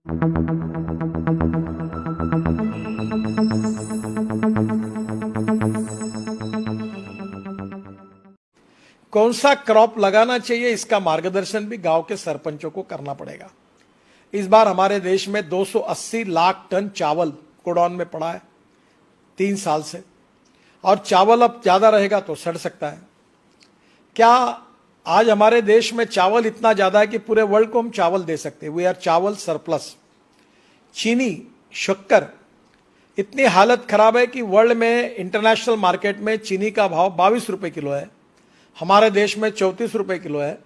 कौन सा क्रॉप लगाना चाहिए, इसका मार्गदर्शन भी गांव के सरपंचों को करना पड़ेगा। इस बार हमारे देश में 280 लाख टन चावल गोडाउन में पड़ा है 3 साल से, और चावल अब ज्यादा रहेगा तो सड़ सकता है। क्या आज हमारे देश में चावल इतना ज्यादा है कि पूरे वर्ल्ड को हम चावल दे सकते हैं? वी आर चावल सरप्लस। चीनी, शक्कर, इतनी हालत खराब है कि वर्ल्ड में इंटरनेशनल मार्केट में चीनी का भाव 22 रुपए किलो है, हमारे देश में 34 रुपए किलो है,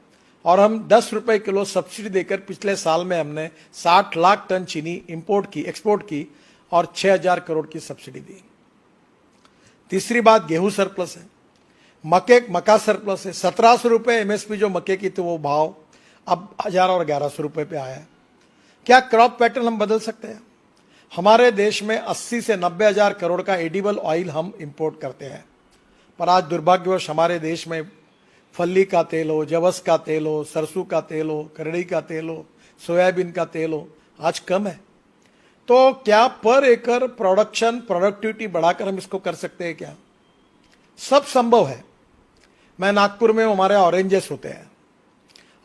और हम 10 रुपए किलो सब्सिडी देकर पिछले साल में हमने 60 लाख टन चीनी एक्सपोर्ट की और 6000 करोड़ की सब्सिडी दी। तीसरी बात, गेहूं सरप्लस है, मक्का सरप्लस है। 1700 रुपए एमएसपी जो मक्के की थी वो भाव अब 1000 और 1100 रुपए पे आया है। क्या क्रॉप पैटर्न हम बदल सकते हैं? हमारे देश में 80 से 90 हजार करोड़ का एडिबल ऑयल हम इंपोर्ट करते हैं, पर आज दुर्भाग्यवश हमारे देश में फल्ली का तेल हो, जवस का तेल हो, सरसों का तेल हो, करड़ी का तेल हो, सोयाबीन का तेल हो, आज कम है। तो क्या पर एकड़ प्रोडक्टिविटी बढ़ाकर हम इसको कर सकते हैं क्या? सब संभव है। मैं नागपुर में, हमारे ऑरेंजेस होते हैं,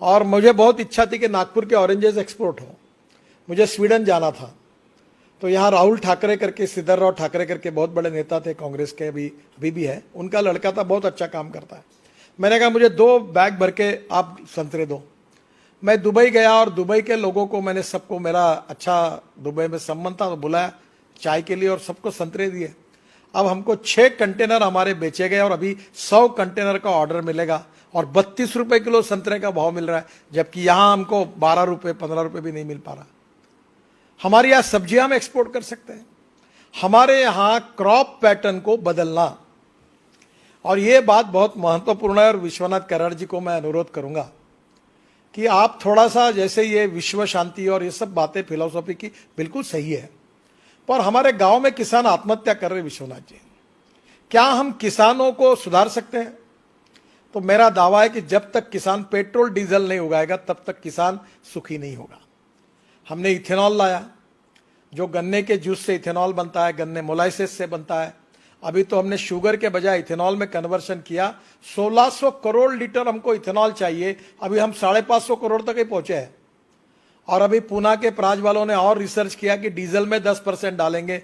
और मुझे बहुत इच्छा थी कि नागपुर के ऑरेंजेस एक्सपोर्ट हो। मुझे स्वीडन जाना था, तो यहाँ राहुल ठाकरे करके, सिद्धरराव ठाकरे करके बहुत बड़े नेता थे कांग्रेस के, अभी भी है, उनका लड़का था, बहुत अच्छा काम करता है। मैंने कहा मुझे 2 बैग भर के आप संतरे दो। मैं दुबई गया और दुबई के लोगों को मैंने सबको, मेरा अच्छा दुबई में संबंध था, तो बुलाया चाय के लिए और सबको संतरे दिए। अब हमको 6 कंटेनर हमारे बेचे गए और अभी 100 कंटेनर का ऑर्डर मिलेगा, और 32 रुपए किलो संतरे का भाव मिल रहा है, जबकि यहां हमको 12 रुपए 15 रुपए भी नहीं मिल पा रहा। हमारे यहाँ सब्जियां हम एक्सपोर्ट कर सकते हैं। हमारे यहाँ क्रॉप पैटर्न को बदलना, और ये बात बहुत महत्वपूर्ण है, और विश्वनाथ कराड़ जी को मैं अनुरोध करूंगा कि आप थोड़ा सा, जैसे ये विश्व शांति और ये सब बातें फिलोसॉफी की बिल्कुल सही है, पर हमारे गांव में किसान आत्महत्या कर रहे। विश्वनाथ जी, क्या हम किसानों को सुधार सकते हैं? तो मेरा दावा है कि जब तक किसान पेट्रोल डीजल नहीं उगाएगा तब तक किसान सुखी नहीं होगा। हमने इथेनॉल लाया, जो गन्ने के जूस से इथेनॉल बनता है, गन्ने मोलाइसिस से बनता है। अभी तो हमने शुगर के बजाय इथेनॉल में कन्वर्शन किया। 1600 करोड़ लीटर हमको इथेनॉल चाहिए, अभी हम 550 करोड़ तक ही पहुंचे हैं। और अभी पूना के प्राज वालों ने और रिसर्च किया कि डीजल में 10% डालेंगे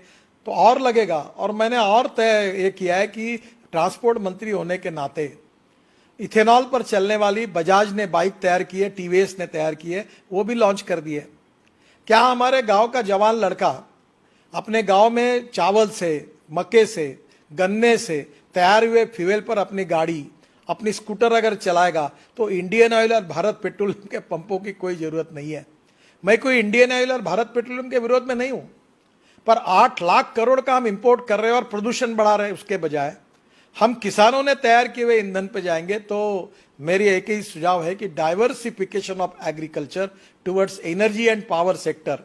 तो और लगेगा। और मैंने और तय ये किया है कि ट्रांसपोर्ट मंत्री होने के नाते इथेनॉल पर चलने वाली बजाज ने बाइक तैयार की है, टीवीएस ने तैयार की है, वो भी लॉन्च कर दी है। क्या हमारे गांव का जवान लड़का अपने गांव में चावल से, मक्के से, गन्ने से तैयार हुए फ्यूल पर अपनी गाड़ी, अपनी स्कूटर अगर चलाएगा तो इंडियन ऑयल और भारत पेट्रोलियम के पंपों की कोई जरूरत नहीं है। मैं कोई इंडियन ऑयल और भारत पेट्रोलियम के विरोध में नहीं हूं, पर 8 लाख करोड़ का हम इंपोर्ट कर रहे हैं और प्रदूषण बढ़ा रहे हैं। उसके बजाय हम किसानों ने तैयार किए हुए ईंधन पे जाएंगे। तो मेरी एक ही सुझाव है कि diversification of agriculture towards energy and power sector,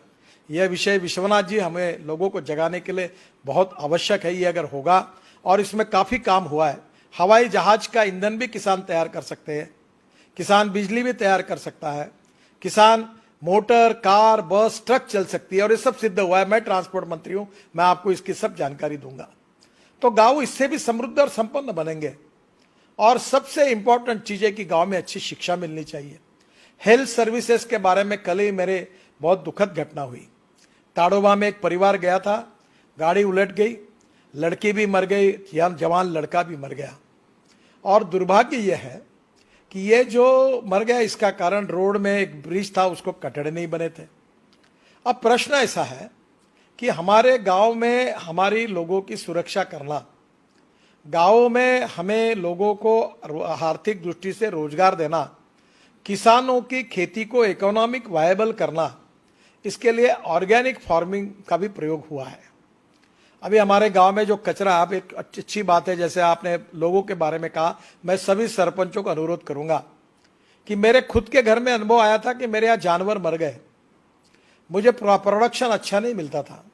यह विषय विश्वनाथ जी हमें लोगों को जगाने के लिए बहुत आवश्यक है। ये अगर होगा, और इसमें काफी काम हुआ है, हवाई जहाज का ईंधन भी किसान तैयार कर सकते हैं, किसान बिजली भी तैयार कर सकता है, किसान मोटर, कार, बस, ट्रक चल सकती है, और ये सब सिद्ध हुआ है। मैं ट्रांसपोर्ट मंत्री हूं, मैं आपको इसकी सब जानकारी दूंगा। तो गांव इससे भी समृद्ध और संपन्न बनेंगे। और सबसे इंपॉर्टेंट चीज है कि गांव में अच्छी शिक्षा मिलनी चाहिए। हेल्थ सर्विसेज के बारे में कल ही मेरे बहुत दुखद घटना हुई। ताड़ोबा में एक परिवार गया था, गाड़ी उलट गई, लड़की भी मर गई, जवान लड़का भी मर गया। और दुर्भाग्य यह है कि ये जो मर गया इसका कारण रोड में एक ब्रिज था, उसको कटड़े नहीं बने थे। अब प्रश्न ऐसा है कि हमारे गांव में हमारी लोगों की सुरक्षा करना, गांवों में हमें लोगों को आर्थिक दृष्टि से रोजगार देना, किसानों की खेती को इकोनॉमिक वायबल करना, इसके लिए ऑर्गेनिक फार्मिंग का भी प्रयोग हुआ है। अभी हमारे गांव में जो कचरा, आप एक अच्छी बात है, जैसे आपने लोगों के बारे में कहा, मैं सभी सरपंचों को अनुरोध करूंगा कि मेरे खुद के घर में अनुभव आया था कि मेरे यहाँ जानवर मर गए, मुझे प्रोडक्शन अच्छा नहीं मिलता था।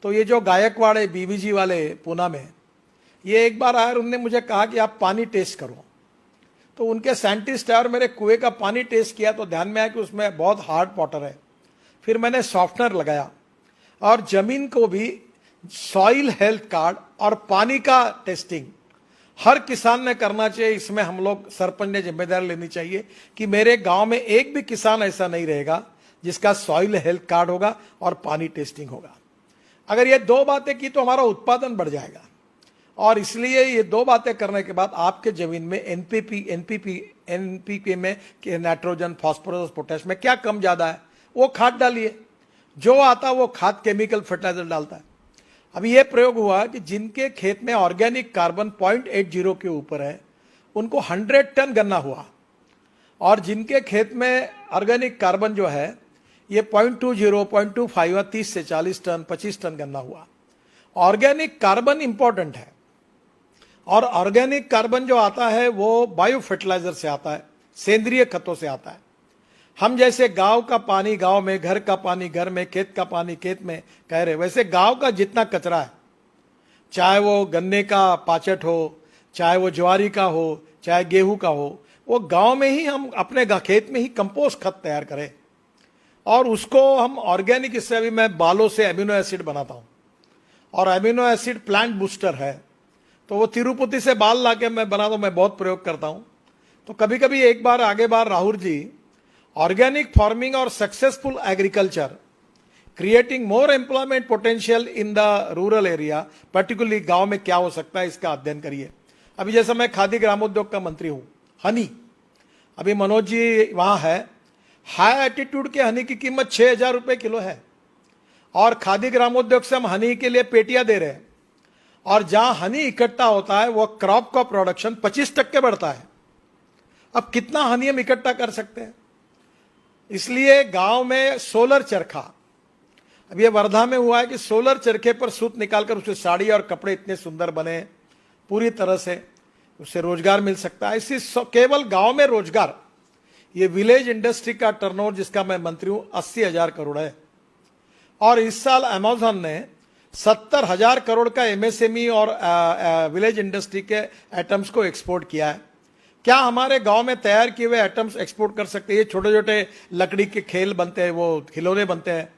तो ये जो गायकवाड़ है, बीबीजी वाले पूना में, ये एक बार आए और उन्होंने मुझे कहा कि आप पानी टेस्ट करो। तो उनके साइंटिस्ट आए और मेरे कुएं का पानी टेस्ट किया तो ध्यान में आया कि उसमें बहुत हार्ड वाटर है। फिर मैंने सॉफ्टनर लगाया और जमीन को भी सॉइल हेल्थ कार्ड और पानी का टेस्टिंग हर किसान ने करना चाहिए। इसमें हम लोग सरपंच ने जिम्मेदारी लेनी चाहिए कि मेरे गांव में एक भी किसान ऐसा नहीं रहेगा जिसका सॉइल हेल्थ कार्ड होगा और पानी टेस्टिंग होगा। अगर ये दो बातें की तो हमारा उत्पादन बढ़ जाएगा। और इसलिए ये दो बातें करने के बाद आपके जमीन में एनपीपी में नाइट्रोजन, फास्फोरस, पोटेश में क्या कम ज्यादा है वो खाद डालिए। जो आता वो खाद केमिकल फर्टिलाइजर डालता है। अभी ये प्रयोग हुआ कि जिनके खेत में ऑर्गेनिक कार्बन 0.80 के ऊपर है उनको 100 टन गन्ना हुआ, और जिनके खेत में ऑर्गेनिक कार्बन जो है ये 0.20, 0.25 या 30 से 40 टन, 25 टन गन्ना हुआ। ऑर्गेनिक कार्बन इंपॉर्टेंट है, और ऑर्गेनिक कार्बन जो आता है वो बायो फर्टिलाइजर से आता है, सेंद्रीय खतों से आता है। हम जैसे गांव का पानी गांव में, घर का पानी घर में, खेत का पानी खेत में कह रहे, वैसे गांव का जितना कचरा है, चाहे वो गन्ने का पाचट हो, चाहे वो ज्वारी का हो, चाहे गेहूं का हो, वो गांव में ही हम अपने खेत में ही कंपोस्ट खत तैयार करें और उसको हम ऑर्गेनिक। इससे अभी मैं बालों से एमिनो एसिड बनाता हूं, और एमिनो एसिड प्लांट बूस्टर है, तो वो तिरुपति से बाल लाके मैं बनाता हूं, मैं बहुत प्रयोग करता हूं। तो कभी कभी एक बार आगे बार राहुल जी, ऑर्गेनिक फार्मिंग और successful agriculture creating more employment potential in the rural area, particularly गांव में क्या हो सकता है इसका अध्ययन करिए। अभी जैसा मैं खादी ग्रामोद्योग का मंत्री हूं, हनी, अभी मनोज जी वहां है, हाई एटीट्यूड के हनी की कीमत 6,000 रुपए किलो है, और खादी ग्रामोद्योग से हम हनी के लिए पेटियां दे रहे हैं, और जहां हनी इकट्ठा होता है वो क्रॉप का प्रोडक्शन 25% बढ़ता है। अब कितना हनी हम इकट्ठा कर सकते हैं? इसलिए गांव में सोलर चरखा, अब ये वर्धा में हुआ है कि सोलर चरखे पर सूत निकालकर उससे साड़ी और कपड़े इतने सुंदर बने, पूरी तरह से उससे रोजगार मिल सकता है। इसी केवल गांव में रोजगार, ये विलेज इंडस्ट्री का टर्नओवर जिसका मैं मंत्री हूं 80,000 करोड़ है, और इस साल अमेज़न ने 70,000 करोड़ का एमएसएमई और विलेज इंडस्ट्री के आइटम्स को एक्सपोर्ट किया है। क्या हमारे गांव में तैयार किए हुए आइटम्स एक्सपोर्ट कर सकते हैं? ये छोटे छोटे लकड़ी के खेल बनते हैं, वो खिलौने बनते हैं।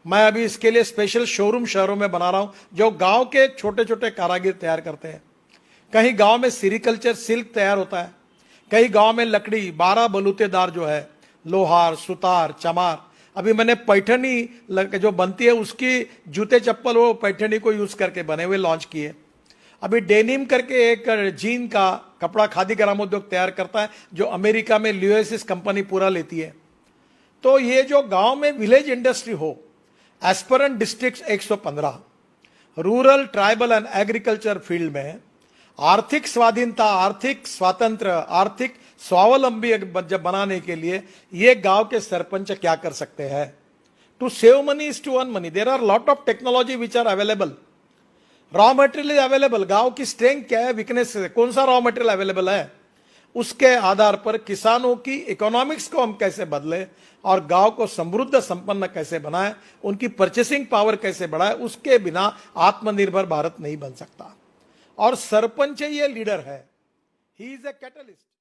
मैं अभी इसके लिए स्पेशल शोरूम शहरों में बना रहा हूं जो गांव के छोटे छोटे कारागिर तैयार करते हैं। कहीं गांव में सीरीकल्चर सिल्क तैयार होता है, कहीं गांव में लकड़ी 12 बलूतेदार जो है, लोहार, सुतार, चमार। अभी मैंने पैठनी जो बनती है उसकी जूते चप्पल वो पैठनी को यूज करके बने हुए लॉन्च किए। अभी डेनिम करके एक जीन का कपड़ा खादी ग्रामोद्योग तैयार करता है जो अमेरिका में ल्यूएसिस कंपनी पूरा लेती है। तो ये जो गांव में विलेज इंडस्ट्री हो, aspirant district 115, rural, tribal and agriculture field में आर्थिक स्वाधीनता, आर्थिक स्वातंत्र, आर्थिक स्वावलंबी जब बनाने के लिए ये गांव के सरपंच क्या कर सकते हैं? To save money is to earn money. There are lot of technology which are available, raw material is available. गांव की स्ट्रेंथ क्या है, वीकनेस है, कौन सा रॉ मटेरियल अवेलेबल है, उसके आधार पर किसानों की इकोनॉमिक्स को हम कैसे बदले और गांव को समृद्ध संपन्न कैसे बनाए, उनकी परचेसिंग पावर कैसे बढ़ाए, उसके बिना आत्मनिर्भर भारत नहीं बन सकता। और सरपंच ये लीडर है, ही इज ए कैटलिस्ट।